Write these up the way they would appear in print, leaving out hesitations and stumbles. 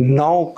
9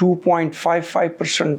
2.55%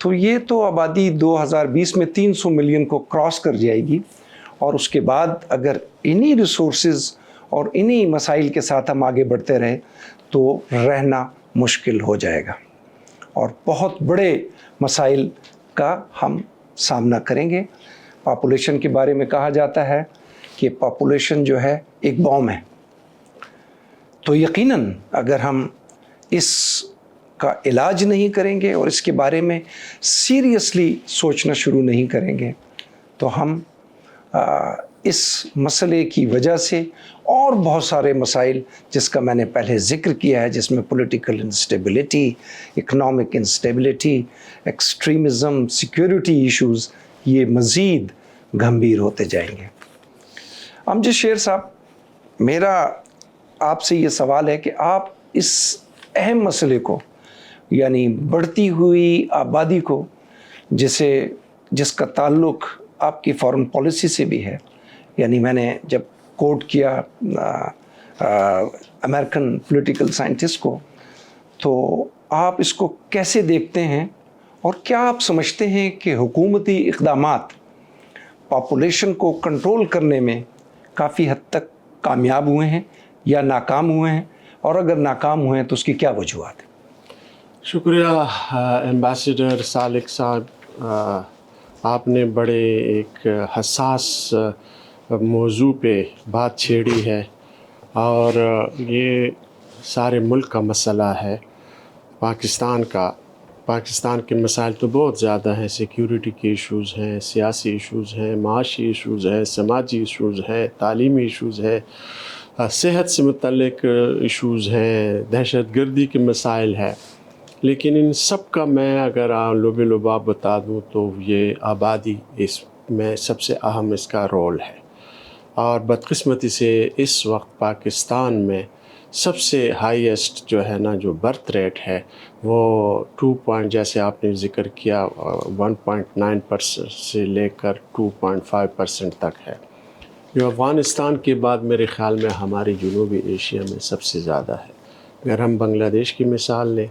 تو یہ تو آبادی 2020 میں 300 ملین کو کراس کر جائے گی، اور اس کے بعد اگر انہی ریسورسز اور انہی مسائل کے ساتھ ہم آگے بڑھتے رہے تو رہنا مشکل ہو جائے گا، اور بہت بڑے مسائل کا ہم سامنا کریں گے۔ پاپولیشن کے بارے میں کہا جاتا ہے کہ پاپولیشن جو ہے ایک بام ہے، تو یقیناً اگر ہم اس کا علاج نہیں کریں گے اور اس کے بارے میں سیریسلی سوچنا شروع نہیں کریں گے تو ہم اس مسئلے کی وجہ سے اور بہت سارے مسائل جس کا میں نے پہلے ذکر کیا ہے، جس میں political instability, economic instability, extremism, security issues, یہ مزید گھمبیر ہوتے جائیں گے۔ امجد شیر صاحب، میرا آپ سے یہ سوال ہے کہ آپ اس اہم مسئلے کو، یعنی بڑھتی ہوئی آبادی کو، جس کا تعلق آپ کی فارن پالیسی سے بھی ہے، یعنی میں نے جب کوٹ کیا امریکن پولیٹیکل سائنٹسٹ کو، تو آپ اس کو کیسے دیکھتے ہیں، اور کیا آپ سمجھتے ہیں کہ حکومتی اقدامات پاپولیشن کو کنٹرول کرنے میں کافی حد تک کامیاب ہوئے ہیں یا ناکام ہوئے ہیں، اور اگر ناکام ہوئے ہیں تو اس کی کیا وجوہات ہیں؟ شکریہ ایمبیسڈر سالک صاحب، آپ نے بڑے ایک حساس موضوع پہ بات چھیڑی ہے، اور یہ سارے ملک کا مسئلہ ہے، پاکستان کا۔ پاکستان کے مسائل تو بہت زیادہ ہیں، سیکیورٹی کے ایشوز ہیں، سیاسی ایشوز ہیں، معاشی ایشوز ہیں، سماجی ایشوز ہیں، تعلیمی ایشوز ہیں، صحت سے متعلق ایشوز ہیں، دہشت گردی کے مسائل ہیں۔ لیکن ان سب کا میں اگر لب لباب بتا دوں تو یہ آبادی اس میں سب سے اہم اس کا رول ہے، اور بدقسمتی سے اس وقت پاکستان میں سب سے ہائیسٹ جو ہے نا، جو برتھ ریٹ ہے وہ 2 جیسے آپ نے ذکر کیا 1.9% سے لے کر 2.5% تک ہے، جو افغانستان کے بعد میرے خیال میں ہماری جنوبی ایشیا میں سب سے زیادہ ہے۔ اگر ہم بنگلہ دیش کی مثال لیں،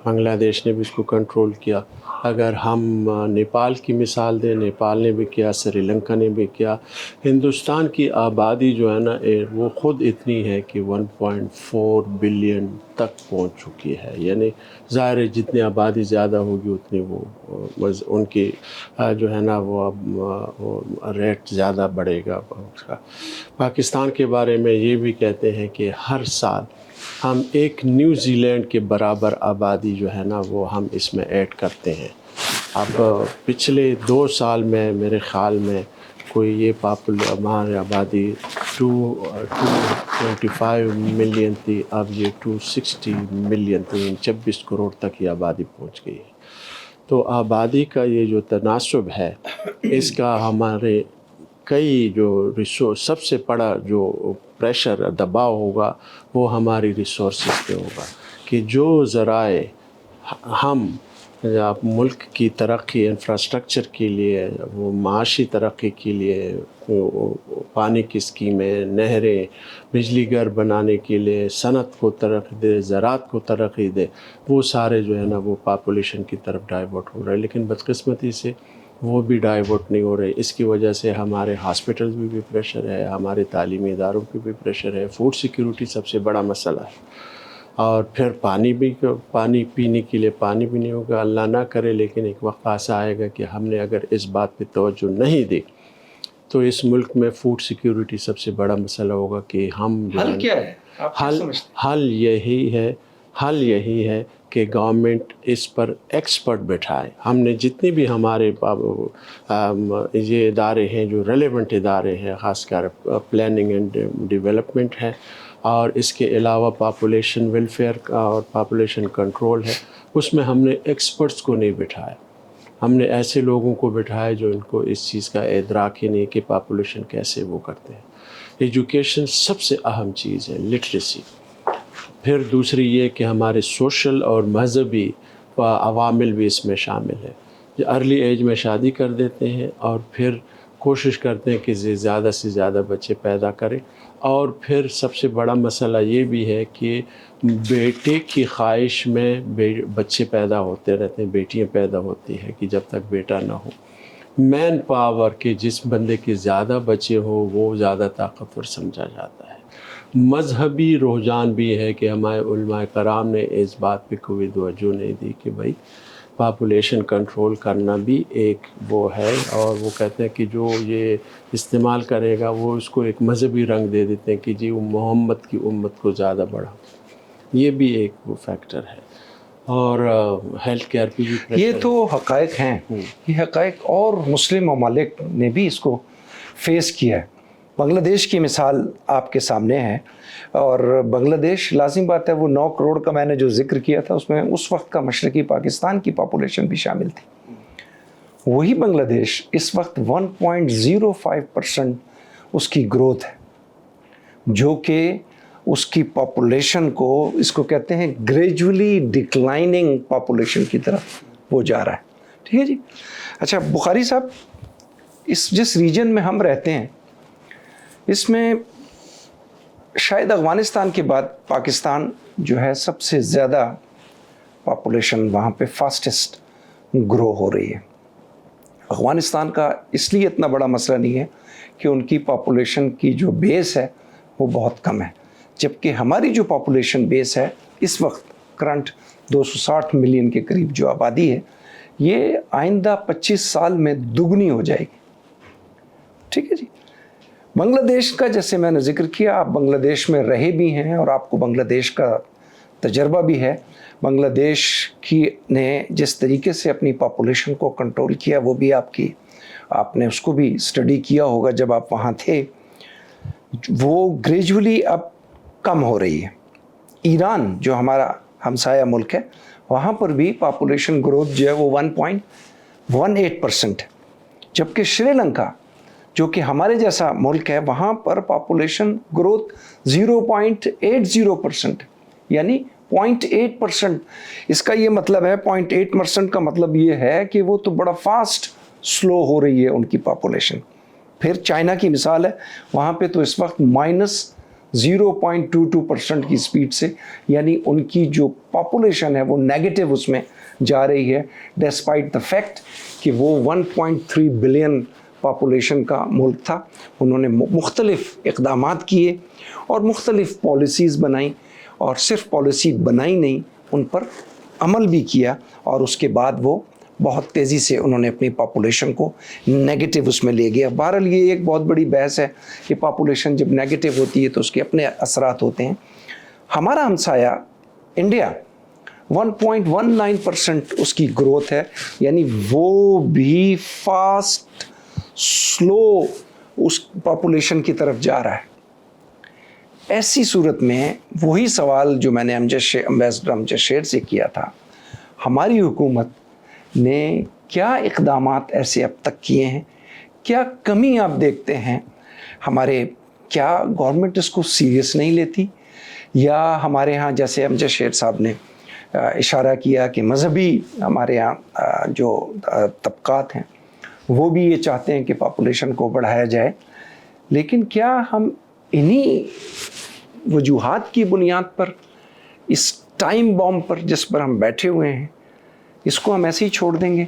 بنگلہ دیش نے بھی اس کو کنٹرول کیا۔ اگر ہم نیپال کی مثال دیں، نیپال نے بھی کیا، سری لنکا نے بھی کیا۔ ہندوستان کی آبادی جو ہے نا وہ خود اتنی ہے کہ 1.4 بلین تک پہنچ چکی ہے، یعنی ظاہر ہے جتنی آبادی زیادہ ہوگی اتنی وہ ان کی جو ہے نا وہ ریٹ زیادہ بڑھے گا۔ پاکستان کے بارے میں یہ بھی کہتے ہیں کہ ہر سال ہم ایک نیوزی لینڈ کے برابر آبادی جو ہے نا وہ ہم اس میں ایڈ کرتے ہیں۔ اب پچھلے 2 سال میں میرے خیال میں کوئی یہ ہماری آبادی 225 ملین تھی، اب یہ 260 ملین تھی، 26 کروڑ تک یہ آبادی پہنچ گئی ہے۔ تو آبادی کا یہ جو تناسب ہے، اس کا ہمارے کئی جو سب سے بڑا جو پریشر دباؤ ہوگا وہ ہماری ریسورسز پہ ہوگا، کہ جو ذرائع ہم ملک کی ترقی، انفراسٹرکچر کے لیے، وہ معاشی ترقی کے لیے، پانی کی اسکیمیں، نہریں، بجلی گھر بنانے کے لیے، صنعت کو ترقی دے، زراعت کو ترقی دے، وہ سارے جو ہے نا وہ پاپولیشن کی طرف ڈائیورٹ ہو رہے ہیں، لیکن بدقسمتی سے وہ بھی ڈائیورٹ نہیں ہو رہے۔ اس کی وجہ سے ہمارے ہاسپٹلز میں بھی پریشر ہے، ہمارے تعلیمی اداروں پہ بھی پریشر ہے، فوڈ سیکیورٹی سب سے بڑا مسئلہ ہے، اور پھر پانی پینے کے لیے پانی بھی نہیں ہوگا، اللہ نہ کرے، لیکن ایک وقت ایسا آئے گا کہ ہم نے اگر اس بات پہ توجہ نہیں دی تو اس ملک میں فوڈ سیکیورٹی سب سے بڑا مسئلہ ہوگا کہ ہم جو حل کیا ہے؟ آپ کیا سمجھتے ہیں؟ حل یہی ہے کہ گورنمنٹ اس پر ایکسپرٹ بٹھائے۔ ہم نے جتنی بھی ہمارے یہ ادارے ہیں جو ریلیونٹ ادارے ہیں، خاص کر پلاننگ اینڈ ڈیولپمنٹ ہے، اور اس کے علاوہ پاپولیشن ویلفیئر کا اور پاپولیشن کنٹرول ہے، اس میں ہم نے ایکسپرٹس کو نہیں بٹھایا، ہم نے ایسے لوگوں کو بٹھایا جو ان کو اس چیز کا ادراک ہی نہیں کہ پاپولیشن کیسے وہ کرتے ہیں۔ ایجوکیشن سب سے اہم چیز ہے، لٹریسی۔ پھر دوسری یہ کہ ہمارے سوشل اور مذہبی عوامل بھی اس میں شامل ہیں۔ ارلی ایج میں شادی کر دیتے ہیں، اور پھر کوشش کرتے ہیں کہ زیادہ سے زیادہ بچے پیدا کریں. اور پھر سب سے بڑا مسئلہ یہ بھی ہے کہ بیٹے کی خواہش میں بچے پیدا ہوتے رہتے ہیں, بیٹیاں پیدا ہوتی ہیں کہ جب تک بیٹا نہ ہو. مین پاور کہ جس بندے کے زیادہ بچے ہوں وہ زیادہ طاقتور سمجھا جاتا ہے. مذہبی رجحان بھی ہے کہ ہمارے علماء کرام نے اس بات پہ کوئی توجہ نہیں دی کہ بھائی پاپولیشن کنٹرول کرنا بھی ایک وہ ہے, اور وہ کہتے ہیں کہ جو یہ استعمال کرے گا وہ اس کو ایک مذہبی رنگ دے دیتے ہیں کہ جی وہ محمد کی امت کو زیادہ بڑھا. یہ بھی ایک وہ فیکٹر ہے. اور ہیلتھ کیئر پہ بھی یہ تو حقائق ہیں, یہ حقائق اور مسلم ممالک نے بھی اس کو فیس کیا ہے. بنگلہ دیش کی مثال آپ کے سامنے ہے, اور بنگلہ دیش لازم بات ہے وہ 9 کروڑ کا میں نے جو ذکر کیا تھا اس میں اس وقت کا مشرقی پاکستان کی پاپولیشن بھی شامل تھی. وہی بنگلہ دیش اس وقت 1.05% اس کی گروتھ ہے, جو کہ اس کی پاپولیشن کو اس کو کہتے ہیں گریجولی ڈکلائننگ پاپولیشن کی طرف وہ جا رہا ہے. ٹھیک ہے جی. اچھا بخاری صاحب, جس ریجن میں ہم رہتے ہیں اس میں شاید افغانستان کے بعد پاکستان جو ہے سب سے زیادہ پاپولیشن وہاں پہ فاسٹسٹ گرو ہو رہی ہے. افغانستان کا اس لیے اتنا بڑا مسئلہ نہیں ہے کہ ان کی پاپولیشن کی جو بیس ہے وہ بہت کم ہے, جبکہ ہماری جو پاپولیشن بیس ہے اس وقت کرنٹ 260 ملین کے قریب جو آبادی ہے, یہ آئندہ 25 سال میں دگنی ہو جائے گی. ٹھیک ہے جی. بنگلہ دیش کا جیسے میں نے ذکر کیا, آپ بنگلہ دیش میں رہے بھی ہیں اور آپ کو بنگلہ دیش کا تجربہ بھی ہے. بنگلہ دیش کی نے جس طریقے سے اپنی پاپولیشن کو کنٹرول کیا وہ بھی آپ نے اس کو بھی اسٹڈی کیا ہوگا جب آپ وہاں تھے. وہ گریجولی اب کم ہو رہی ہے. ایران جو ہمارا ہمسایہ ملک ہے وہاں پر بھی پاپولیشن گروتھ جو ہے وہ 1.18%, جبکہ شری لنکا جو کہ ہمارے جیسا ملک ہے وہاں پر پاپولیشن گروتھ 0.80%, یعنی 0.8%. اس کا یہ مطلب ہے 0.8% کا مطلب یہ ہے کہ وہ تو بڑا فاسٹ سلو ہو رہی ہے ان کی پاپولیشن. پھر چائنا کی مثال ہے, وہاں پہ تو اس وقت -0.22% کی سپیڈ سے, یعنی ان کی جو پاپولیشن ہے وہ نیگیٹو اس میں جا رہی ہے, ڈسپائٹ دا فیکٹ کہ وہ 1.3 بلین پاپولیشن کا ملک تھا. انہوں نے مختلف اقدامات کیے اور مختلف پالیسیز بنائیں, اور صرف پالیسی بنائی نہیں, ان پر عمل بھی کیا, اور اس کے بعد وہ بہت تیزی سے انہوں نے اپنی پاپولیشن کو نیگیٹو اس میں لے گیا. بہرحال یہ ایک بہت بڑی بحث ہے کہ پاپولیشن جب نیگیٹو ہوتی ہے تو اس کے اپنے اثرات ہوتے ہیں. ہمارا ہمسایہ انڈیا 1.19% اس کی گروتھ ہے, یعنی وہ بھی فاسٹ سلو اس پاپولیشن کی طرف جا رہا ہے. ایسی صورت میں وہی سوال جو میں نے امبیسڈر امجد شیر سے کیا تھا, ہماری حکومت نے کیا اقدامات ایسے اب تک کیے ہیں, کیا کمی آپ دیکھتے ہیں ہمارے, کیا گورنمنٹ اس کو سیریس نہیں لیتی, یا ہمارے ہاں جیسے امجد شیر صاحب نے اشارہ کیا کہ مذہبی ہمارے ہاں جو طبقات ہیں وہ بھی یہ چاہتے ہیں کہ پاپولیشن کو بڑھایا جائے, لیکن کیا ہم انہی وجوہات کی بنیاد پر اس ٹائم بومب پر جس پر ہم بیٹھے ہوئے ہیں اس کو ہم ایسے ہی چھوڑ دیں گے,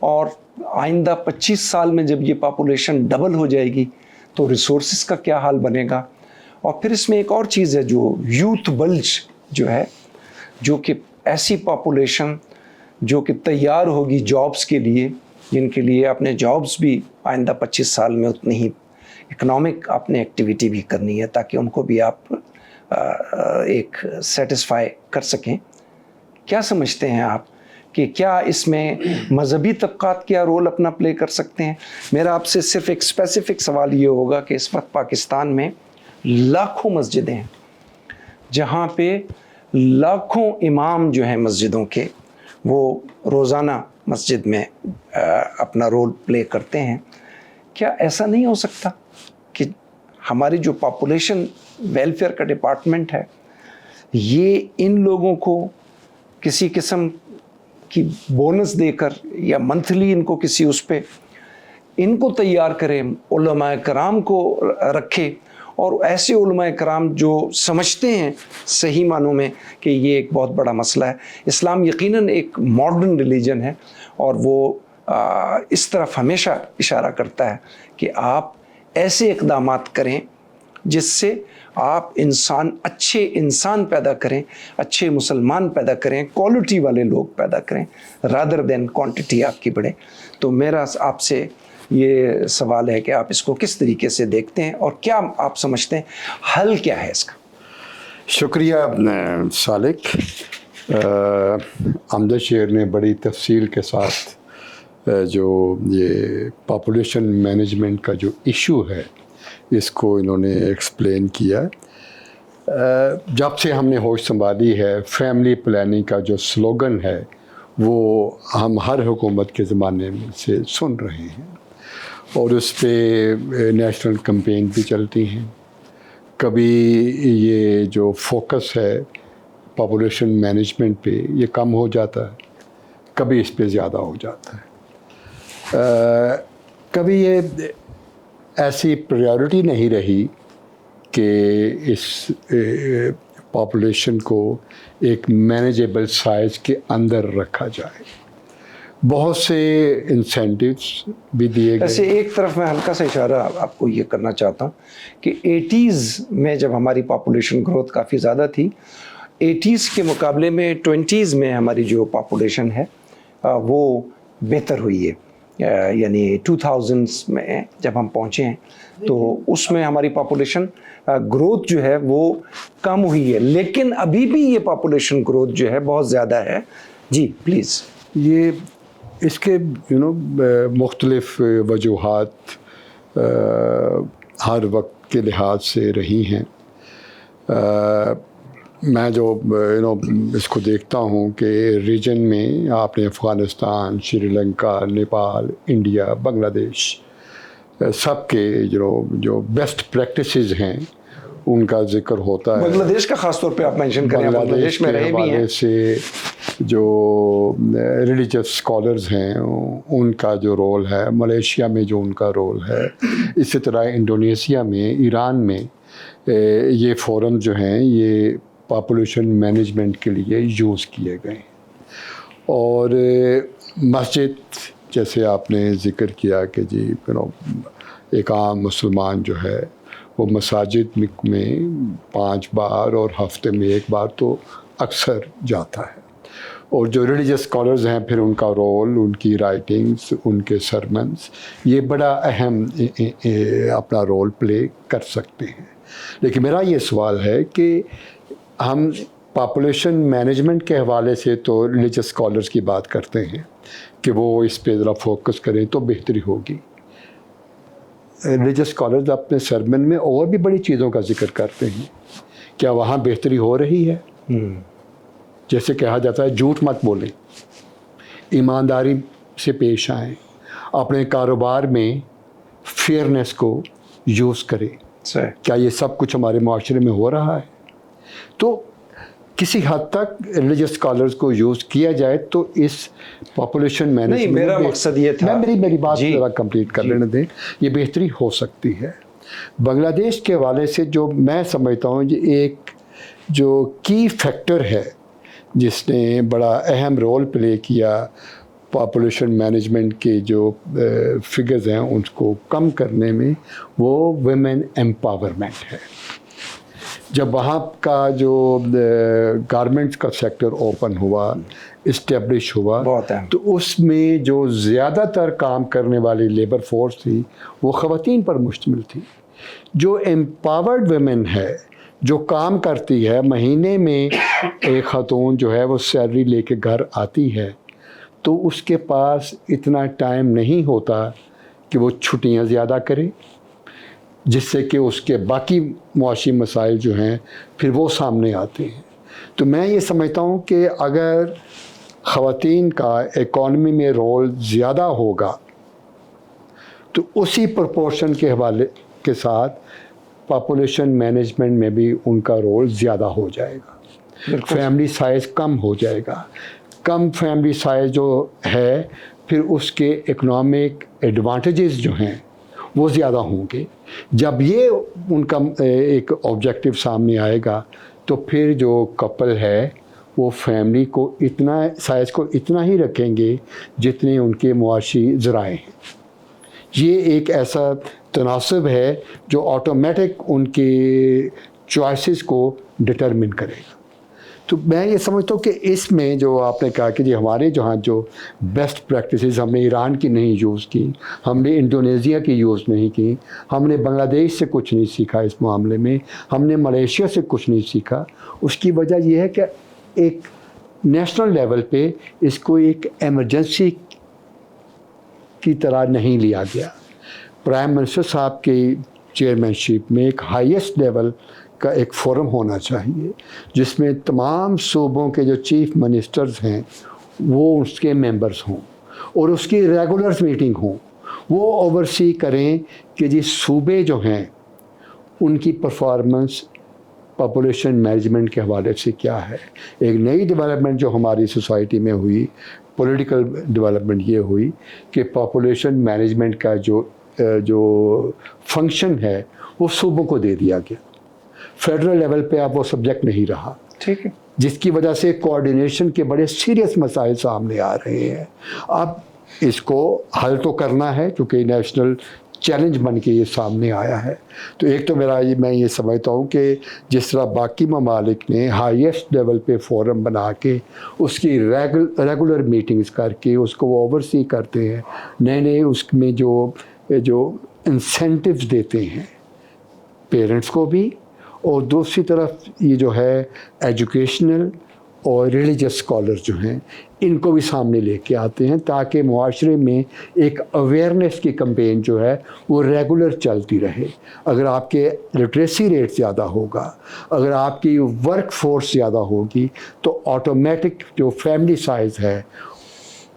اور آئندہ 25 سال میں جب یہ پاپولیشن ڈبل ہو جائے گی تو ریسورسز کا کیا حال بنے گا؟ اور پھر اس میں ایک اور چیز ہے جو یوتھ بلج جو ہے, جو کہ ایسی پاپولیشن جو کہ تیار ہوگی جابز کے لیے, جن کے لیے اپنے جابز بھی آئندہ 25 سال میں اتنی ہی اکنامک اپنے ایکٹیویٹی بھی کرنی ہے تاکہ ان کو بھی آپ ایک سیٹسفائی کر سکیں. کیا سمجھتے ہیں آپ کہ کیا اس میں مذہبی طبقات کیا رول اپنا پلے کر سکتے ہیں؟ میرا آپ سے صرف ایک اسپیسیفک سوال یہ ہوگا کہ اس وقت پاکستان میں لاکھوں مسجدیں ہیں جہاں پہ لاکھوں امام جو ہیں مسجدوں کے وہ روزانہ مسجد میں اپنا رول پلے کرتے ہیں. کیا ایسا نہیں ہو سکتا کہ ہماری جو پاپولیشن ویلفیئر کا ڈپارٹمنٹ ہے یہ ان لوگوں کو کسی قسم کی بونس دے کر یا منتھلی ان کو کسی اس پہ ان کو تیار کریں, علماء کرام کو رکھے, اور ایسے علماء کرام جو سمجھتے ہیں صحیح معنوں میں کہ یہ ایک بہت بڑا مسئلہ ہے. اسلام یقیناً ایک ماڈرن ریلیجن ہے, اور وہ اس طرف ہمیشہ اشارہ کرتا ہے کہ آپ ایسے اقدامات کریں جس سے آپ اچھے انسان پیدا کریں, اچھے مسلمان پیدا کریں, کوالٹی والے لوگ پیدا کریں, رادر دین کوانٹٹی آپ کی بڑھے. تو میرا آپ سے یہ سوال ہے کہ آپ اس کو کس طریقے سے دیکھتے ہیں, اور کیا آپ سمجھتے ہیں حل کیا ہے اس کا؟ شکریہ سالک. امجد شیر نے بڑی تفصیل کے ساتھ جو یہ پاپولیشن مینجمنٹ کا جو ایشو ہے اس کو انہوں نے ایکسپلین کیا. جب سے ہم نے ہوش سنبھالی ہے, فیملی پلاننگ کا جو سلوگن ہے وہ ہم ہر حکومت کے زمانے میں سے سن رہے ہیں, اور اس پہ نیشنل کمپین بھی چلتی ہیں. کبھی یہ جو فوکس ہے پاپولیشن مینجمنٹ پہ یہ کم ہو جاتا ہے, کبھی اس پہ زیادہ ہو جاتا ہے. کبھی یہ ایسی پریورٹی نہیں رہی کہ اس پاپولیشن کو ایک مینیجیبل سائز کے اندر رکھا جائے. بہت سے انسینٹیوز بھی دیے گئے. ایسے ایک طرف میں ہلکا سا اشارہ آپ کو یہ کرنا چاہتا ہوں کہ 80s میں جب ہماری پاپولیشن گروتھ کافی زیادہ تھی, 80s کے مقابلے میں 20s میں ہماری جو پاپولیشن ہے وہ بہتر ہوئی ہے. یعنی 2000s میں جب ہم پہنچے ہیں تو اس میں ہماری پاپولیشن گروتھ جو ہے وہ کم ہوئی ہے, لیکن ابھی بھی یہ پاپولیشن گروتھ جو ہے بہت زیادہ ہے. جی پلیز. یہ اس کے مختلف وجوہات ہر وقت کے لحاظ سے رہی ہیں. میں جو اس کو دیکھتا ہوں کہ ریجن میں آپ نے افغانستان, شری لنکا, نیپال, انڈیا, بنگلہ دیش, سب کے جو بیسٹ پریکٹسز ہیں ان کا ذکر ہوتا ہے. بنگلہ دیش کا خاص طور پہ آپ مینشن کریں, بنگلہ دیش میں کے رہے بھی حوالے ہیں. سے جو ریلیجس اسکالرز ہیں ان کا جو رول ہے, ملیشیا میں جو ان کا رول ہے, اسی طرح انڈونیشیا میں, ایران میں یہ فورم جو ہیں یہ پاپولیشن مینجمنٹ کے لیے یوز کیے گئے. اور مسجد جیسے آپ نے ذکر کیا کہ جی ایک عام مسلمان جو ہے وہ مساجد میں 5 بار اور ہفتے میں 1 بار تو اکثر جاتا ہے. اور جو ریلیجس اسکالرز ہیں پھر ان کا رول, ان کی رائٹنگز, ان کے سرمنز, یہ بڑا اہم اپنا رول پلے کر سکتے ہیں. لیکن میرا یہ سوال ہے کہ ہم پاپولیشن مینجمنٹ کے حوالے سے تو ریلیجس اسکالرز کی بات کرتے ہیں کہ وہ اس پہ ذرا فوکس کریں تو بہتری ہوگی. ریلیجس اسکالرز اپنے سرمن میں اور بھی بڑی چیزوں کا ذکر کرتے ہیں. کیا وہاں بہتری ہو رہی ہے؟ جیسے کہا جاتا ہے جھوٹ مت بولیں, ایمانداری سے پیش آئیں, اپنے کاروبار میں فیئرنیس کو یوز کریں. کیا یہ سب کچھ ہمارے معاشرے میں ہو رہا ہے؟ تو کسی حد تک ریلیجس اسکالرز کو یوز کیا جائے تو اس پاپولیشن مینجمنٹ, نہیں میرا مقصد یہ تھا, میری بات ذرا کمپلیٹ کر لینے دیں, یہ بہتری ہو سکتی ہے. بنگلہ دیش کے حوالے سے جو میں سمجھتا ہوں یہ ایک جو کی فیکٹر ہے جس نے بڑا اہم رول پلے کیا پاپولیشن مینجمنٹ کے جو فگرز ہیں ان کو کم کرنے میں, وہ ویمن ایمپاورمنٹ ہے. جب وہاں کا جو گارمنٹس کا سیکٹر اوپن ہوا, اسٹیبلش ہوا, تو اس میں جو زیادہ تر کام کرنے والی لیبر فورس تھی وہ خواتین پر مشتمل تھی. جو امپاورڈ ویمن ہے, جو کام کرتی ہے, مہینے میں ایک خاتون جو ہے وہ سیلری لے کے گھر آتی ہے, تو اس کے پاس اتنا ٹائم نہیں ہوتا کہ وہ چھٹیاں زیادہ کرے, جس سے کہ اس کے باقی معاشی مسائل جو ہیں پھر وہ سامنے آتے ہیں. تو میں یہ سمجھتا ہوں کہ اگر خواتین کا اکانومی میں رول زیادہ ہوگا تو اسی پرپورشن کے حوالے کے ساتھ پاپولیشن مینجمنٹ میں بھی ان کا رول زیادہ ہو جائے گا. فیملی سائز کم ہو جائے گا. کم فیملی سائز جو ہے پھر اس کے اکنامک ایڈوانٹیجز جو ہیں وہ زیادہ ہوں گے. جب یہ ان کا ایک آبجیکٹو سامنے آئے گا تو پھر جو کپل ہے وہ فیملی کو اتنا سائز کو اتنا ہی رکھیں گے جتنے ان کے معاشی ذرائع ہیں. یہ ایک ایسا تناسب ہے جو آٹومیٹک ان کے چوائسیز کو ڈٹرمن کرے گا. تو میں یہ سمجھتا ہوں کہ اس میں جو آپ نے کہا کہ جی ہمارے جہاں جو بیسٹ پریکٹسز ہم نے ایران کی نہیں یوز کی, ہم نے انڈونیزیا کی یوز نہیں کی, ہم نے بنگلہ دیش سے کچھ نہیں سیکھا اس معاملے میں, ہم نے ملیشیا سے کچھ نہیں سیکھا. اس کی وجہ یہ ہے کہ ایک نیشنل لیول پہ اس کو ایک ایمرجنسی کی طرح نہیں لیا گیا. پرائم منسٹر صاحب کی چیئرمین شپ میں ایک ہائیسٹ لیول کا ایک فورم ہونا چاہیے جس میں تمام صوبوں کے جو چیف منسٹرز ہیں وہ اس کے ممبرز ہوں اور اس کی ریگولر میٹنگ ہوں. وہ اوورسی کریں کہ جی صوبے جو ہیں ان کی پرفارمنس پاپولیشن مینجمنٹ کے حوالے سے کیا ہے. ایک نئی ڈیولپمنٹ جو ہماری سوسائٹی میں ہوئی, پولیٹیکل ڈیولپمنٹ یہ ہوئی کہ پاپولیشن مینجمنٹ کا جو فنکشن ہے وہ صوبوں کو دے دیا گیا. فیڈرل لیول پہ اب وہ سبجیکٹ نہیں رہا, ٹھیک ہے, جس کی وجہ سے کوآرڈینیشن کے بڑے سیریس مسائل سامنے آ رہے ہیں. اب اس کو حل تو کرنا ہے کیونکہ نیشنل چیلنج بن کے یہ سامنے آیا ہے. تو ایک تو میں یہ سمجھتا ہوں کہ جس طرح باقی ممالک نے ہائیسٹ لیول پہ فورم بنا کے اس کی ریگولر میٹنگز کر کے اس کو وہ اوورسی کرتے ہیں, نئے اس میں جو انسینٹیوز دیتے ہیں پیرنٹس کو بھی, اور دوسری طرف یہ جو ہے ایجوکیشنل اور ریلیجس اسکالر جو ہیں ان کو بھی سامنے لے کے آتے ہیں تاکہ معاشرے میں ایک اویئرنیس کی کمپین جو ہے وہ ریگولر چلتی رہے. اگر آپ کے لٹریسی ریٹ زیادہ ہوگا, اگر آپ کی ورک فورس زیادہ ہوگی تو آٹومیٹک جو فیملی سائز ہے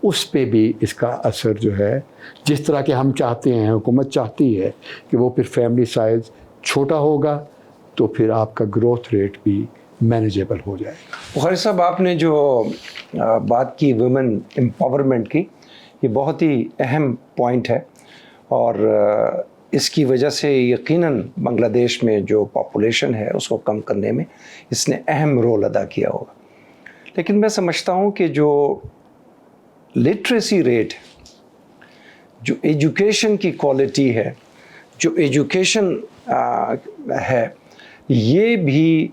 اس پہ بھی اس کا اثر جو ہے, جس طرح کہ ہم چاہتے ہیں, حکومت چاہتی ہے کہ وہ پھر فیملی سائز چھوٹا ہوگا تو پھر آپ کا گروتھ ریٹ بھی مینیجیبل ہو جائے گا. بخاری صاحب, آپ نے جو بات کی ویمن امپاورمنٹ کی, یہ بہت ہی اہم پوائنٹ ہے اور اس کی وجہ سے یقیناً بنگلہ دیش میں جو پاپولیشن ہے اس کو کم کرنے میں اس نے اہم رول ادا کیا ہوگا. لیکن میں سمجھتا ہوں کہ جو لٹریسی ریٹ, جو ایجوکیشن کی کوالٹی ہے, جو ایجوکیشن ہے, یہ بھی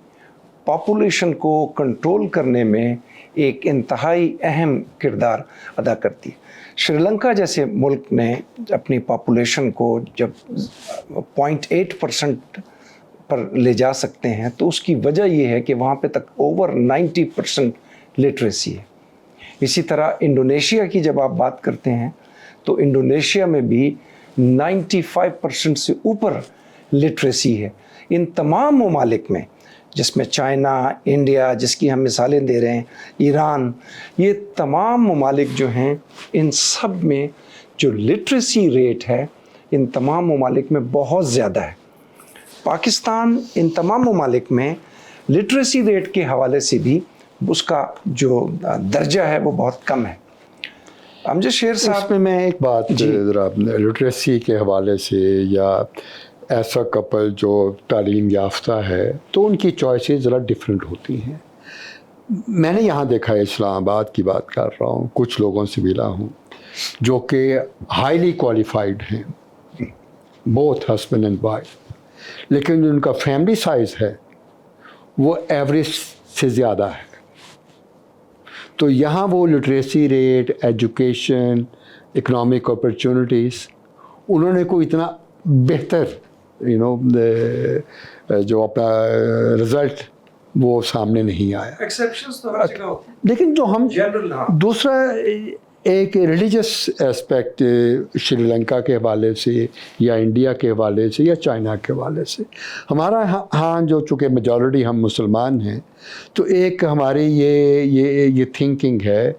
پاپولیشن کو کنٹرول کرنے میں ایک انتہائی اہم کردار ادا کرتی ہے. شری لنکا جیسے ملک نے اپنی پاپولیشن کو جب 0.8% پر لے جا سکتے ہیں تو اس کی وجہ یہ ہے کہ وہاں پہ تک اوور 90% لٹریسی ہے. اسی طرح انڈونیشیا کی جب آپ بات کرتے ہیں تو انڈونیشیا میں بھی 95% سے اوپر لٹریسی ہے. ان تمام ممالک میں, جس میں چائنا, انڈیا جس کی ہم مثالیں دے رہے ہیں, ایران, یہ تمام ممالک جو ہیں ان سب میں جو لٹریسی ریٹ ہے ان تمام ممالک میں بہت زیادہ ہے. پاکستان ان تمام ممالک میں لٹریسی ریٹ کے حوالے سے بھی اس کا جو درجہ ہے وہ بہت کم ہے. امجد شیر صاحب, میں ایک بات ذرا لٹریسی کے حوالے سے, یا ایسا کپل جو تعلیم یافتہ ہے تو ان کی چوائسیں ذرا ڈیفرنٹ ہوتی ہیں. میں نے یہاں دیکھا ہے, اسلام آباد کی بات کر رہا ہوں, کچھ لوگوں سے ملا ہوں جو کہ ہائیلی کوالیفائڈ ہیں, بوتھ ہسبینڈ اینڈ وائف, لیکن ان کا فیملی سائز ہے وہ ایوریج سے زیادہ ہے. تو یہاں وہ literacy rate, education, economic opportunities, انہوں نے کوئی اتنا بہتر جو اپنا رزلٹ وہ سامنے نہیں آیا. ایکسیپشنز تو ہر جگہ ہوتے ہیں, لیکن جو ہم جنرل, دوسرا ایک ریلیجس اسپیکٹ شری لنکا کے حوالے سے یا انڈیا کے حوالے سے یا چائنا کے حوالے سے, ہمارا ہاں جو چونکہ میجورٹی ہم مسلمان ہیں تو ایک ہماری یہ تھنکنگ ہے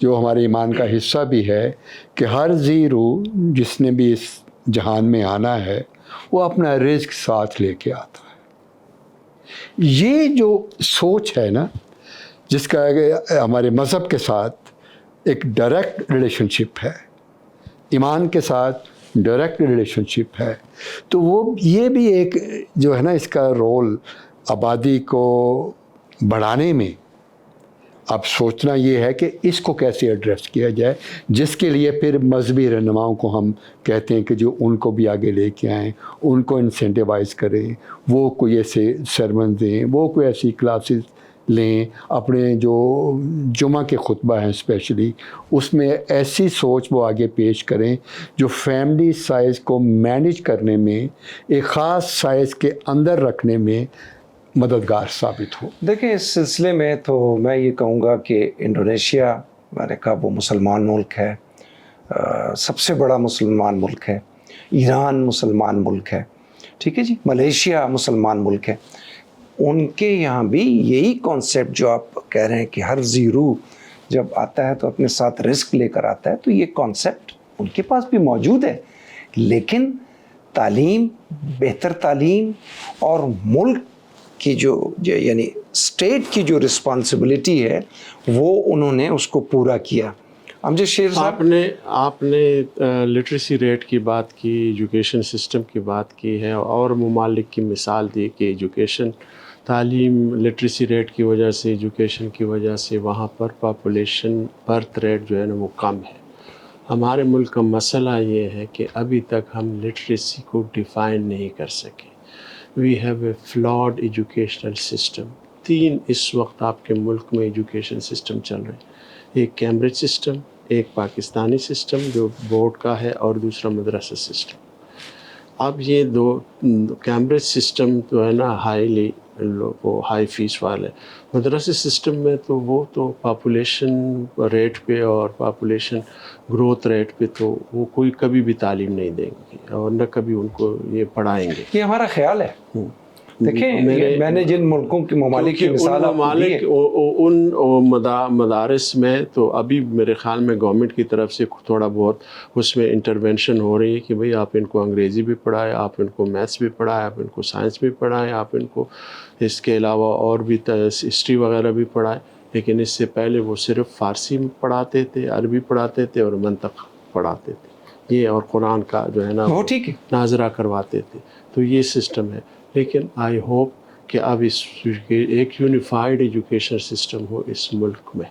جو ہمارے ایمان کا حصہ بھی ہے کہ ہر ذی روح جس نے بھی اس جہان میں آنا ہے وہ اپنا رزق ساتھ لے کے آتا ہے. یہ جو سوچ ہے نا, جس کا ہمارے مذہب کے ساتھ ایک ڈائریکٹ ریلیشن شپ ہے، ایمان کے ساتھ ڈائریکٹ ریلیشن شپ ہے. تو وہ یہ بھی ایک جو ہے نا اس کا رول آبادی کو بڑھانے میں اب سوچنا یہ ہے کہ اس کو کیسے ایڈریس کیا جائے، جس کے لیے پھر مذہبی رہنماؤں کو ہم کہتے ہیں کہ جو ان کو بھی آگے لے کے آئیں، ان کو انسینٹیوائز کریں، وہ کوئی ایسے سرمن دیں، وہ کوئی ایسی کلاسز لیں، اپنے جو جمعہ کے خطبہ ہیں اسپیشلی اس میں ایسی سوچ وہ آگے پیش کریں جو فیملی سائز کو مینیج کرنے میں، ایک خاص سائز کے اندر رکھنے میں مددگار ثابت ہو. دیکھیں اس سلسلے میں تو میں یہ کہوں گا کہ انڈونیشیا میں نے کہا وہ مسلمان ملک ہے، سب سے بڑا مسلمان ملک ہے. ایران مسلمان ملک ہے، ٹھیک ہے جی، ملیشیا مسلمان ملک ہے. ان کے یہاں بھی یہی کانسیپٹ جو آپ کہہ رہے ہیں کہ ہر زیرو جب آتا ہے تو اپنے ساتھ رزق لے کر آتا ہے، تو یہ کانسیپٹ ان کے پاس بھی موجود ہے. لیکن تعلیم، بہتر تعلیم اور ملک کی جو یعنی اسٹیٹ کی جو رسپانسبلٹی ہے وہ انہوں نے اس کو پورا کیا. امجد شیر صاحب، آپ نے لٹریسی ریٹ کی بات کی، ایجوکیشن سسٹم کی بات کی ہے، اور ممالک کی مثال دی کہ ایجوکیشن، تعلیم، لٹریسی ریٹ کی وجہ سے، ایجوکیشن کی وجہ سے وہاں پر پاپولیشن برتھ ریٹ جو ہے نا وہ کم ہے. ہمارے ملک کا مسئلہ یہ ہے کہ ابھی تک ہم لٹریسی کو ڈیفائن نہیں کر سکے. We have a flawed educational system. 3 اس وقت آپ کے ملک میں ایجوکیشن سسٹم چل رہے ہیں، ایک کیمبرج سسٹم، ایک پاکستانی سسٹم جو بورڈ کا ہے، اور دوسرا مدرسہ سسٹم. اب یہ دو کیمبرج سسٹم جو ہے نا وہ ہائی فیس والے، مدرسہ سسٹم میں تو وہ تو پاپولیشن ریٹ پہ اور پاپولیشن گروتھ ریٹ پہ تو وہ کوئی کبھی بھی تعلیم نہیں دیں گے اور نہ کبھی ان کو یہ پڑھائیں گے. یہ ہمارا خیال ہے. دیکھیں میں نے جن ملکوں کی ممالک کی مثال آپ کو دی ہے، ان مدارس میں تو ابھی میرے خیال میں گورنمنٹ کی طرف سے تھوڑا بہت اس میں انٹرونشن ہو رہی ہے کہ بھئی آپ ان کو انگریزی بھی پڑھائیں، آپ ان کو میتھس بھی پڑھائیں، آپ ان کو سائنس بھی پڑھائیں، آپ ان کو اس کے علاوہ اور بھی ہسٹری وغیرہ بھی پڑھائیں. لیکن اس سے پہلے وہ صرف فارسی میں پڑھاتے تھے، عربی پڑھاتے تھے اور منطق پڑھاتے تھے، یہ اور قرآن کا جو ہے نا وہ ٹھیک ہے، ناظرہ کرواتے تھے. تو یہ سسٹم ہے. لیکن آئی ہوپ کہ اب اس ایک یونیفائڈ ایجوکیشن سسٹم ہو اس ملک میں،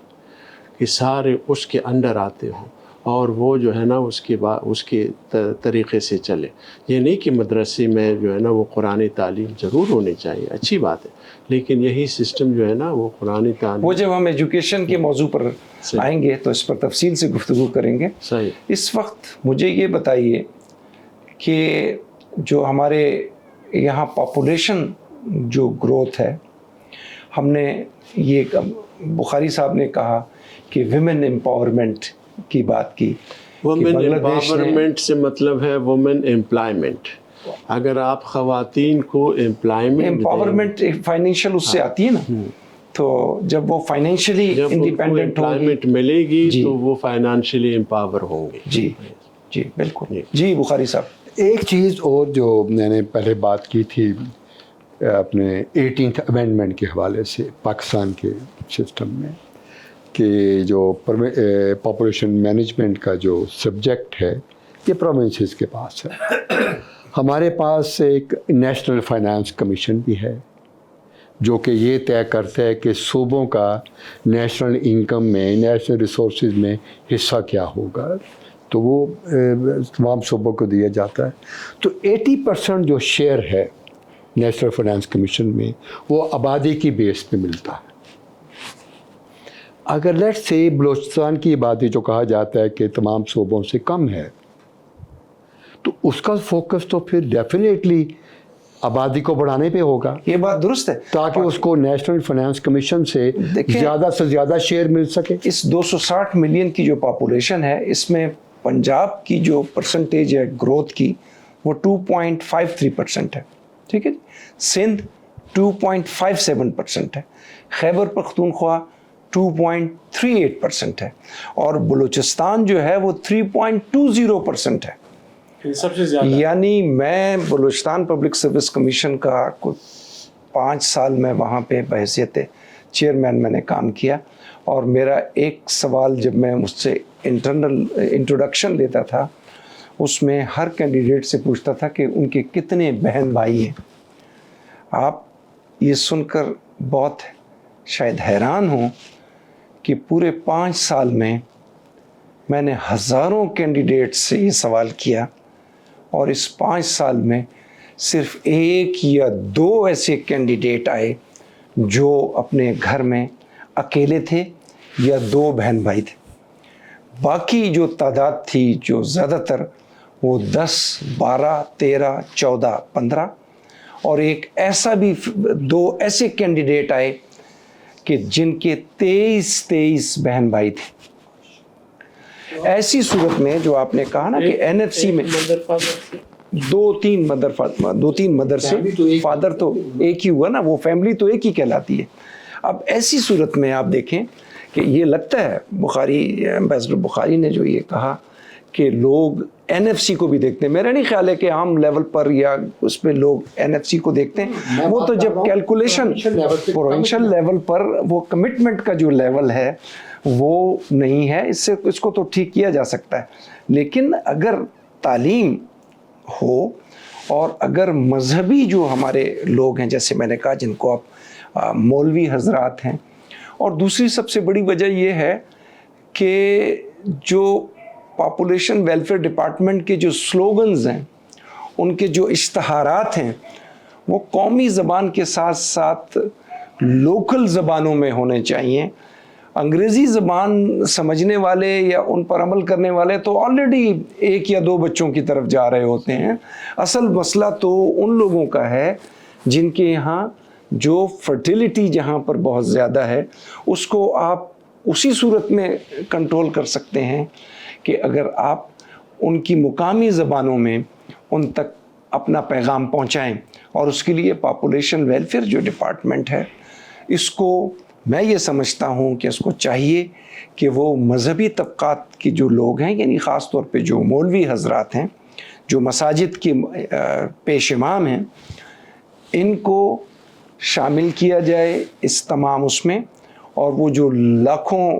کہ سارے اس کے انڈر آتے ہوں اور وہ جو ہے نا اس کے طریقے سے چلے. یہ نہیں کہ مدرسے میں جو ہے نا وہ قرآنی تعلیم ضرور ہونی چاہیے، اچھی بات ہے، لیکن یہی سسٹم جو ہے نا وہ قرآنی تعلیم، وہ جب ہم ایجوکیشن کے موضوع پر آئیں گے تو اس پر تفصیل سے گفتگو کریں گے. صحیح. اس وقت مجھے یہ بتائیے کہ جو ہمارے یہاں پاپولیشن جو گروتھ ہے، ہم نے یہ بخاری صاحب نے کہا کہ ویمن امپاورمنٹ کی بات کی. وومن امپاورمنٹ سے مطلب ہے وومن امپلائمنٹ. اگر آپ خواتین کو امپاورمنٹ فائنینشیل اس سے آتی ہے نا، تو جب وہ فائنینشیلی انڈیپینڈنٹ امپلائمنٹ ملے گی تو وہ فائنینشیلی امپاور ہوں گے. جی جی بالکل. جی بخاری صاحب، ایک چیز اور جو میں نے پہلے بات کی تھی اپنے 18th امینڈمنٹ کے حوالے سے پاکستان کے سسٹم میں، کہ جو پاپولیشن مینجمنٹ کا جو سبجیکٹ ہے یہ پروونسز کے پاس ہے. ہمارے پاس ایک نیشنل فائنانس کمیشن بھی ہے جو کہ یہ طے کرتا ہے کہ صوبوں کا نیشنل انکم میں، نیشنل ریسورسز میں حصہ کیا ہوگا، تو وہ تمام صوبوں کو دیا جاتا ہے. تو 80% جو شیئر ہے نیشنل فائنانس کمیشن میں وہ آبادی کی بیس پہ ملتا ہے. اگر لیٹ سے بلوچستان کی آبادی جو کہا جاتا ہے کہ تمام صوبوں سے کم ہے، تو اس کا فوکس تو پھر ڈیفینیٹلی آبادی کو بڑھانے پہ ہوگا. یہ بات درست ہے، تاکہ اس کو نیشنل فائنانس کمیشن سے زیادہ سے زیادہ شیئر مل سکے. اس 260 ملین کی جو پاپولیشن ہے، اس میں پنجاب کی جو پرسنٹیج ہے گروتھ کی وہ 2.53% ہے، ٹھیک ہے. سندھ 2.57% ہے، خیبر پختونخوا 2.38% ہے، اور بلوچستان جو ہے وہ 3.20% ہے. سب سے زیادہ. یعنی میں بلوچستان پبلک سروس کمیشن کا 5 سال میں وہاں پہ بحیثیت چیئرمین میں نے کام کیا، اور میرا ایک سوال جب میں مجھ سے انٹروڈکشن لیتا تھا اس میں ہر کینڈیڈیٹ سے پوچھتا تھا کہ ان کے کتنے بہن بھائی ہیں. آپ یہ سن کر بہت شاید حیران ہوں کہ پورے 5 سال میں نے ہزاروں کینڈیڈیٹ سے یہ سوال کیا اور اس 5 سال میں صرف 1 یا 2 ایسے کینڈیڈیٹ آئے جو اپنے گھر میں اکیلے تھے یا 2 بہن بھائی تھے. باقی جو تعداد تھی جو زیادہ تر وہ 10 12 13 14 15 اور ایک ایسا بھی 2 ایسے کینڈیڈیٹ آئے کہ جن کے 23 بہن بھائی تھے. ایسی صورت میں جو آپ نے کہا نا کہ NFC میں 2-3 مدر سے فادر تو ایک ہی ہوا نا, وہ فیملی تو ایک ہی کہلاتی ہے. اب ایسی صورت میں آپ دیکھیں کہ یہ لگتا ہے ایمبیسڈر بخاری نے جو یہ کہا کہ لوگ NFC کو بھی دیکھتے ہیں, میرا نہیں خیال ہے کہ عام لیول پر یا اس پہ لوگ NFC کو دیکھتے ہیں. وہ تو جب کیلکولیشن پروونشل لیول پر وہ کمٹمنٹ کا جو لیول ہے وہ نہیں ہے, اس کو تو ٹھیک کیا جا سکتا ہے. لیکن اگر تعلیم ہو اور اگر مذہبی جو ہمارے لوگ ہیں جیسے میں نے کہا جن کو آپ مولوی حضرات ہیں, اور دوسری سب سے بڑی وجہ یہ ہے کہ جو پاپولیشن ویلفیئر ڈپارٹمنٹ کے جو سلوگنز ہیں, ان کے جو اشتہارات ہیں, وہ قومی زبان کے ساتھ ساتھ لوکل زبانوں میں ہونے چاہیے. انگریزی زبان سمجھنے والے یا ان پر عمل کرنے والے تو آلریڈی 1 یا 2 بچوں کی طرف جا رہے ہوتے ہیں. اصل مسئلہ تو ان لوگوں کا ہے جن کے یہاں جو فرٹیلیٹی جہاں پر بہت زیادہ ہے, اس کو آپ اسی صورت میں کنٹرول کر سکتے ہیں کہ اگر آپ ان کی مقامی زبانوں میں ان تک اپنا پیغام پہنچائیں. اور اس کے لیے پاپولیشن ویلفیئر جو ڈپارٹمنٹ ہے, اس کو میں یہ سمجھتا ہوں کہ اس کو چاہیے کہ وہ مذہبی طبقات کے جو لوگ ہیں, یعنی خاص طور پہ جو مولوی حضرات ہیں, جو مساجد کے پیش امام ہیں, ان کو شامل کیا جائے اس تمام اس میں. اور وہ جو لاکھوں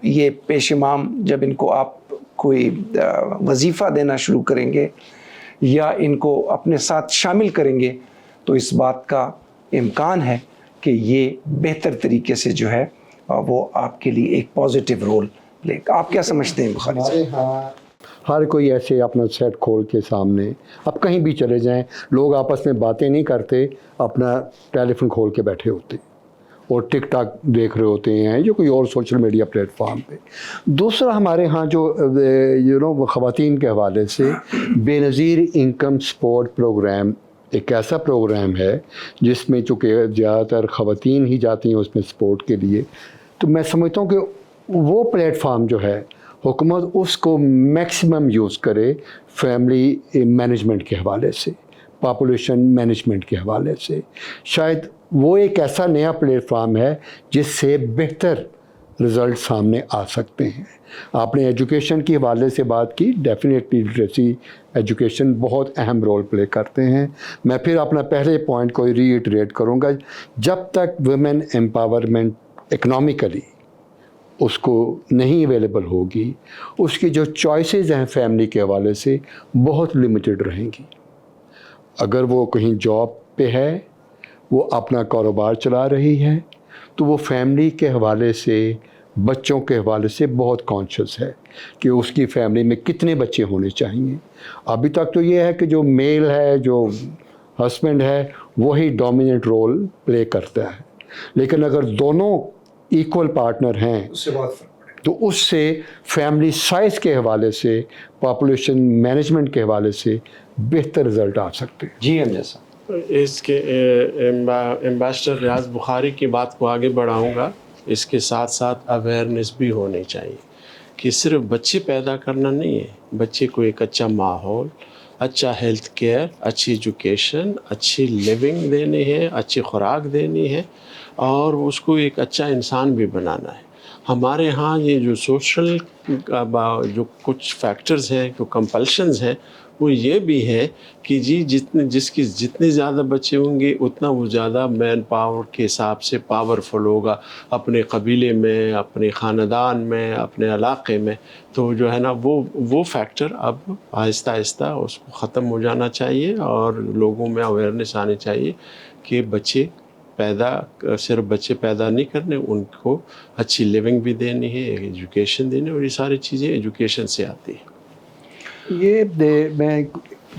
یہ پیش امام جب ان کو آپ کوئی وظیفہ دینا شروع کریں گے یا ان کو اپنے ساتھ شامل کریں گے تو اس بات کا امکان ہے کہ یہ بہتر طریقے سے جو ہے وہ آپ کے لیے ایک پازیٹیو رول لے گا. آپ کیا سمجھتے ہیں بخاری صاحب؟ ہر کوئی ایسے اپنا سیٹ کھول کے سامنے, اب کہیں بھی چلے جائیں, لوگ آپس میں باتیں نہیں کرتے, اپنا ٹیلی فون کھول کے بیٹھے ہوتے اور ٹک ٹاک دیکھ رہے ہوتے ہیں یا کوئی اور سوشل میڈیا پلیٹ فارم پہ. دوسرا ہمارے ہاں جو خواتین کے حوالے سے بے نظیر انکم سپورٹ پروگرام ایک ایسا پروگرام ہے جس میں چونکہ زیادہ تر خواتین ہی جاتی ہیں اس میں سپورٹ کے لیے. تو میں سمجھتا ہوں کہ وہ پلیٹ فارم جو ہے حکومت اس کو میکسیمم یوز کرے فیملی مینجمنٹ کے حوالے سے, پاپولیشن مینجمنٹ کے حوالے سے. شاید وہ ایک ایسا نیا پلیٹ فارم ہے جس سے بہتر رزلٹ سامنے آ سکتے ہیں. آپ نے ایجوکیشن کے حوالے سے بات کی, ڈیفینیٹلی لٹریسی ایجوکیشن بہت اہم رول پلے کرتے ہیں. میں پھر اپنا پہلے پوائنٹ کو ری ایٹریٹ کروں گا, جب تک ویمن امپاورمنٹ اکنامکلی اس کو نہیں اویلیبل ہوگی, اس کی جو چوائسیز ہیں فیملی کے حوالے سے بہت لمیٹڈ رہیں گی. اگر وہ کہیں جاب پہ ہے, وہ اپنا کاروبار چلا رہی ہے, تو وہ فیملی کے حوالے سے, بچوں کے حوالے سے بہت کانشیس ہے کہ اس کی فیملی میں کتنے بچے ہونے چاہیے. ابھی تک تو یہ ہے کہ جو میل ہے, جو ہسبینڈ ہے, وہی ڈومیننٹ رول پلے کرتا ہے. لیکن اگر دونوں ایکول پارٹنر ہیں تو اس سے فیملی سائز کے حوالے سے, پاپولیشن مینجمنٹ کے حوالے سے بہتر رزلٹ آ سکتے ہیں. جی ہم جیسا اس کے ایمبیسڈر ریاض بخاری کی بات کو آگے بڑھاؤں گا. اس کے ساتھ ساتھ اویئرنیس بھی ہونی چاہیے کہ صرف بچے پیدا کرنا نہیں ہے, بچے کو ایک اچھا ماحول, اچھا ہیلتھ کیئر, اچھی ایجوکیشن, اچھی لیونگ دینی ہے, اچھی خوراک دینی ہے, اور اس کو ایک اچھا انسان بھی بنانا ہے. ہمارے ہاں یہ جو سوشل جو کچھ فیکٹرز ہیں، جو کمپلشنز ہیں، وہ یہ بھی ہے کہ جتنے زیادہ بچے ہوں گے اتنا وہ زیادہ مین پاور کے حساب سے پاورفل ہوگا اپنے قبیلے میں، اپنے خاندان میں، اپنے علاقے میں. تو جو ہے نا وہ فیکٹر اب آہستہ آہستہ اس کو ختم ہو جانا چاہیے، اور لوگوں میں اویئرنیس آنی چاہیے کہ صرف بچے پیدا نہیں کرنے، ان کو اچھی لیونگ بھی دینی ہے، ایجوکیشن دینی ہے، اور یہ ساری چیزیں ایجوکیشن سے آتی ہیں. میں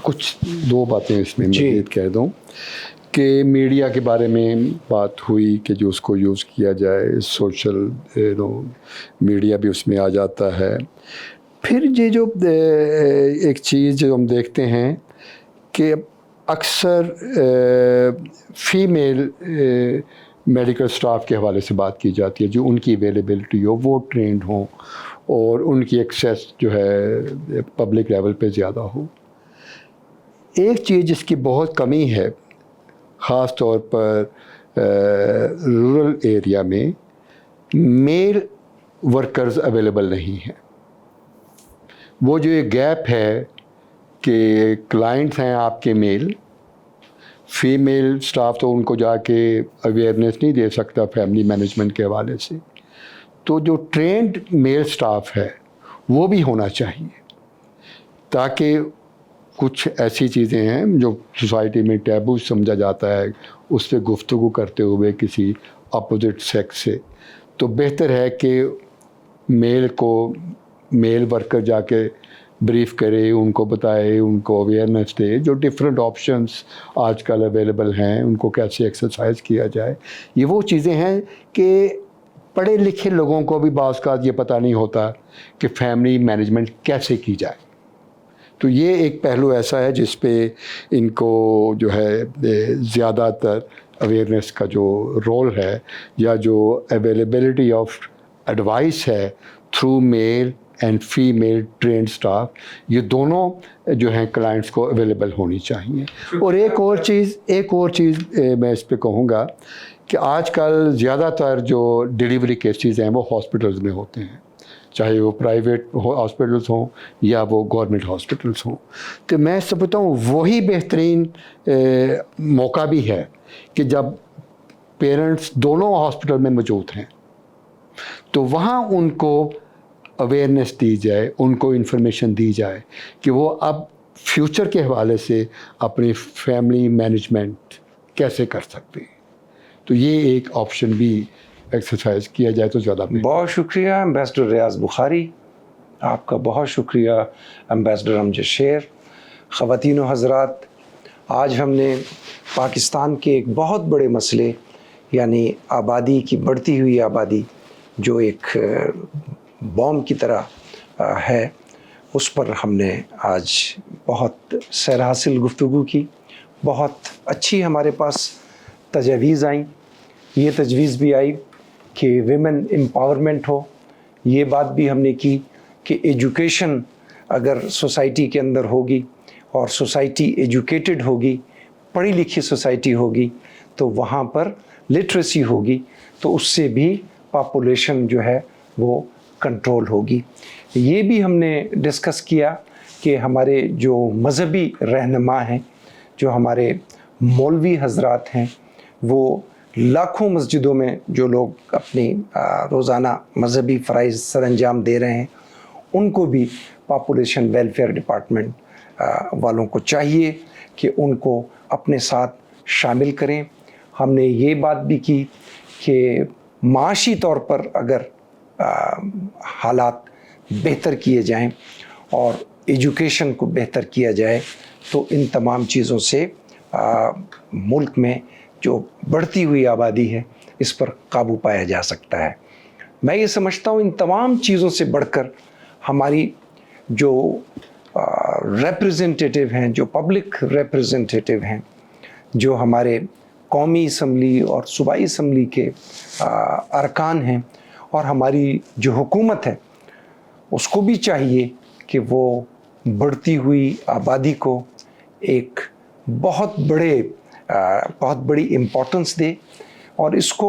کچھ دو باتیں اس میں مزید کہہ دوں کہ میڈیا کے بارے میں بات ہوئی کہ جو اس کو یوز کیا جائے، سوشل میڈیا بھی اس میں آ جاتا ہے. پھر یہ جو ایک چیز جو ہم دیکھتے ہیں کہ اکثر فیمیل میڈیکل سٹاف کے حوالے سے بات کی جاتی ہے، جو ان کی اویلیبلٹی ہو، وہ ٹرینڈ ہوں اور ان کی ایکسیس جو ہے پبلک لیول پہ زیادہ ہو. ایک چیز جس کی بہت کمی ہے خاص طور پر رورل ایریا میں، میل ورکرز اویلیبل نہیں ہیں. وہ جو ایک گیپ ہے کہ کلائنٹس ہیں آپ کے میل، فیمیل سٹاف تو ان کو جا کے اویئرنیس نہیں دے سکتا فیملی مینجمنٹ کے حوالے سے. تو جو ٹرینڈ میل سٹاف ہے وہ بھی ہونا چاہیے، تاکہ کچھ ایسی چیزیں ہیں جو سوسائٹی میں ٹیبو سمجھا جاتا ہے اس پہ گفتگو کرتے ہوئے کسی اپوزٹ سیکس سے، تو بہتر ہے کہ میل ورکر جا کے بریف کرے، ان کو بتائے، ان کو اویئرنیس دے جو ڈفرینٹ آپشنس آج کل اویلیبل ہیں، ان کو کیسے ایکسرسائز کیا جائے. یہ وہ چیزیں ہیں کہ پڑھے لکھے لوگوں کو بھی بعض اوقات یہ پتہ نہیں ہوتا کہ فیملی مینجمنٹ کیسے کی جائے. تو یہ ایک پہلو ایسا ہے جس پہ ان کو جو ہے زیادہ تر اویئرنیس کا جو رول ہے یا جو اویلیبلٹی آف ایڈوائس ہے through male and female trained staff, یہ دونوں جو ہیں کلائنٹس کو اویلیبل ہونی چاہیے. اور ایک اور چیز میں اس پہ کہوں گا کہ آج کل زیادہ تر جو ڈیلیوری کیسز ہیں وہ ہاسپٹلز میں ہوتے ہیں، چاہے وہ پرائیویٹ ہاسپٹلس ہوں یا وہ گورنمنٹ ہاسپٹلس ہوں. تو میں سمجھتا ہوں وہی بہترین موقع بھی ہے کہ جب پیرنٹس دونوں ہاسپٹل میں موجود ہیں تو وہاں ان کو اویئرنیس دی جائے، ان کو انفارمیشن دی جائے کہ وہ اب فیوچر کے حوالے سے اپنی فیملی مینجمنٹ کیسے کر سکتے ہیں. تو یہ ایک آپشن بھی ایکسرسائز کیا جائے تو زیادہ بہتر. بہت شکریہ امبیسڈر ریاض بخاری، آپ کا بہت شکریہ امبیسڈر امجد شیر. خواتین و حضرات، آج ہم نے پاکستان کے ایک بہت بڑے مسئلے یعنی آبادی کی بڑھتی ہوئی آبادی جو ایک بوم کی طرح ہے، اس پر ہم نے آج بہت سیر حاصل گفتگو کی. بہت اچھی ہمارے پاس تجاویز آئیں. یہ تجویز بھی آئی کہ ویمن امپاورمنٹ ہو. یہ بات بھی ہم نے کی کہ ایجوکیشن اگر سوسائٹی کے اندر ہوگی اور سوسائٹی ایجوکیٹڈ ہوگی، پڑھی لکھی سوسائٹی ہوگی، تو وہاں پر لٹریسی ہوگی، تو اس سے بھی پاپولیشن جو ہے وہ کنٹرول ہوگی. یہ بھی ہم نے ڈسکس کیا کہ ہمارے جو مذہبی رہنما ہیں، جو ہمارے مولوی حضرات ہیں، وہ لاکھوں مسجدوں میں جو لوگ اپنی روزانہ مذہبی فرائض سر انجام دے رہے ہیں، ان کو بھی پاپولیشن ویلفیئر ڈپارٹمنٹ والوں کو چاہیے کہ ان کو اپنے ساتھ شامل کریں. ہم نے یہ بات بھی کی کہ معاشی طور پر اگر حالات بہتر کیے جائیں اور ایجوکیشن کو بہتر کیا جائے تو ان تمام چیزوں سے ملک میں جو بڑھتی ہوئی آبادی ہے اس پر قابو پایا جا سکتا ہے. میں یہ سمجھتا ہوں ان تمام چیزوں سے بڑھ کر ہماری جو ریپرزنٹیٹیو ہیں، جو پبلک ریپرزنٹیٹیو ہیں، جو ہمارے قومی اسمبلی اور صوبائی اسمبلی کے ارکان ہیں، اور ہماری جو حکومت ہے اس کو بھی چاہیے کہ وہ بڑھتی ہوئی آبادی کو ایک بہت بڑی امپورٹنس دے اور اس کو